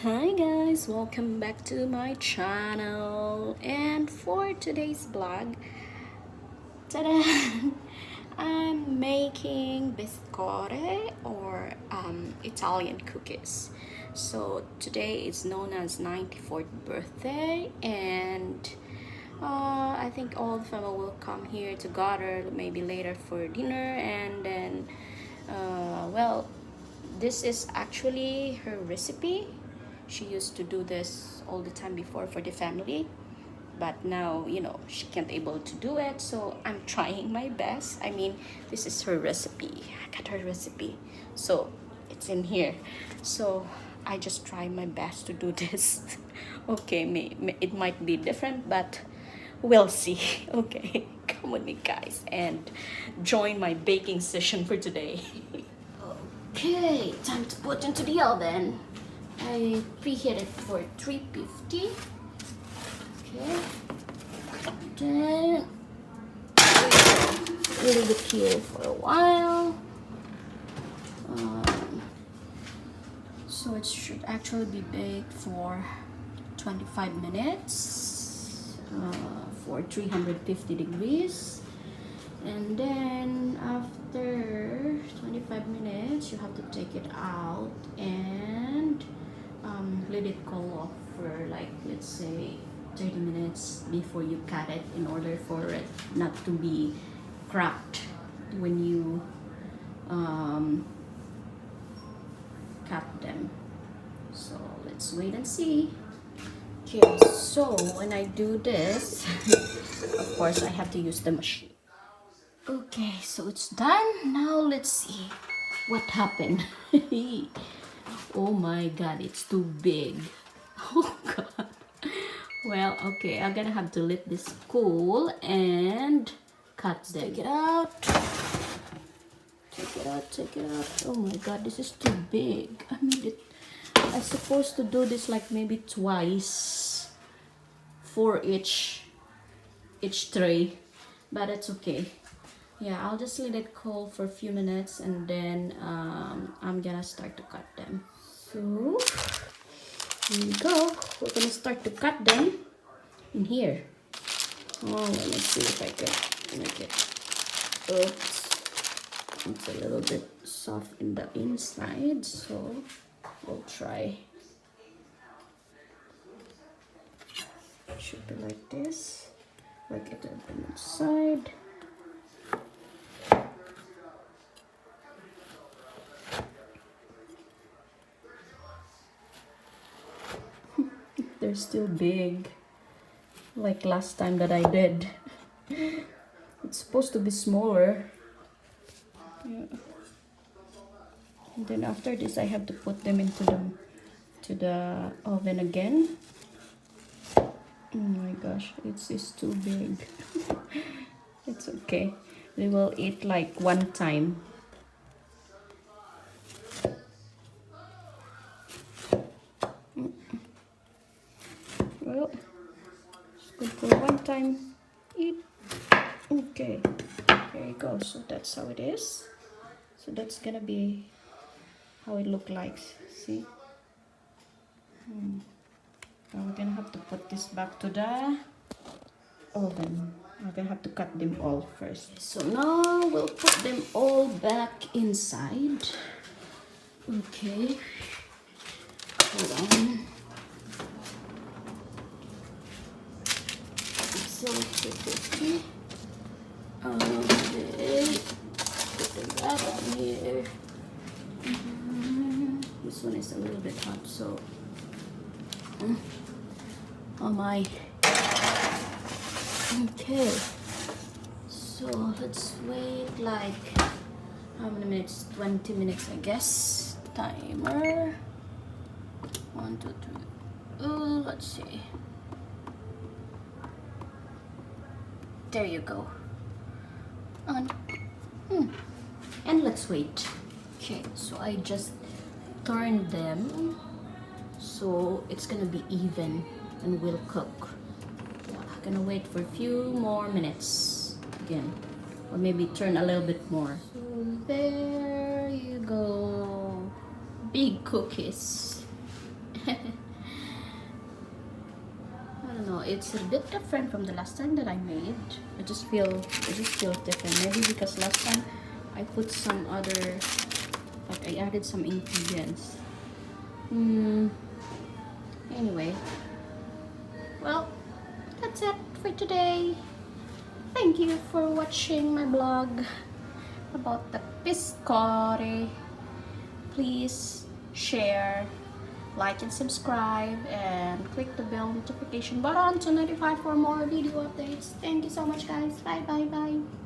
Hi guys, welcome back to my channel. And for today's vlog, ta-da! I'm making biscotti or Italian cookies. So today is Nonna's 94th birthday, and I think all the family will come here together maybe later for dinner. And then well, this is actually her recipe. She used to do this all the time before for the family, but now she can't able to do it, so I'm trying my best. I mean, this is her recipe. I got her recipe, so it's in here. So I just try my best to do this. Okay, it might be different, but we'll see. Okay, come with me guys and join my baking session for today. Okay, time to put into the oven. I preheat it for 350. Okay, then leave it here for a while. So it should actually be baked for 25 minutes for 350 degrees. And then after 25 minutes, you have to take it out and let it cool off for, like, let's say 30 minutes before you cut it, in order for it not to be cracked when you cut them. So let's wait and see. Okay, so when I do this, of course I have to use the machine. Okay, so it's done. Now let's see what happened. Oh my god, it's too big. Oh god. Well, okay, I'm gonna have to let this cool and cut them. Take it out. Take it out, take it out. Oh my god, this is too big. I made it. I'm supposed to do this like maybe twice for each tray, but it's okay. Yeah, I'll just let it cool for a few minutes, and then I'm gonna start to cut them. So here we go. We're gonna start to cut them in here. Oh, let me see if I can make it. Oops, it's a little bit soft in the inside, so we'll try. It should be like this. Work it on the inside. They're still big, like last time that I did. It's supposed to be smaller. Yeah. And then after this, I have to put them into the oven again. Oh my gosh, it's too big. It's okay. We will eat like one time. Well, it's good for one time eat. Okay, there you go. So that's how it is. So that's gonna be how it look like. See? Now we're gonna have to put this back to the oven. I'm gonna have to cut them all first. So now we'll put them all back inside. Okay. Hold on. So 250. Okay. Put them back in here. This one is a little bit hot, so oh my. Okay, so let's wait like how many minutes? 20 minutes, I guess. Timer. 1, 2, 3. Oh, let's see. There you go. On. And let's wait. Okay, so I just turned them so it's gonna be even and will cook. I'm gonna wait for a few more minutes again, or maybe turn a little bit more. So there you go, big cookies. I don't know, it's a bit different from the last time that I made. It just feels different. Maybe because last time I put some other, like I added some ingredients. Anyway, well, that's it for today. Thank you for watching my blog about the biscotti. Please share, like and subscribe, and click the bell notification button to notify for more video updates. Thank you so much, guys. Bye bye bye.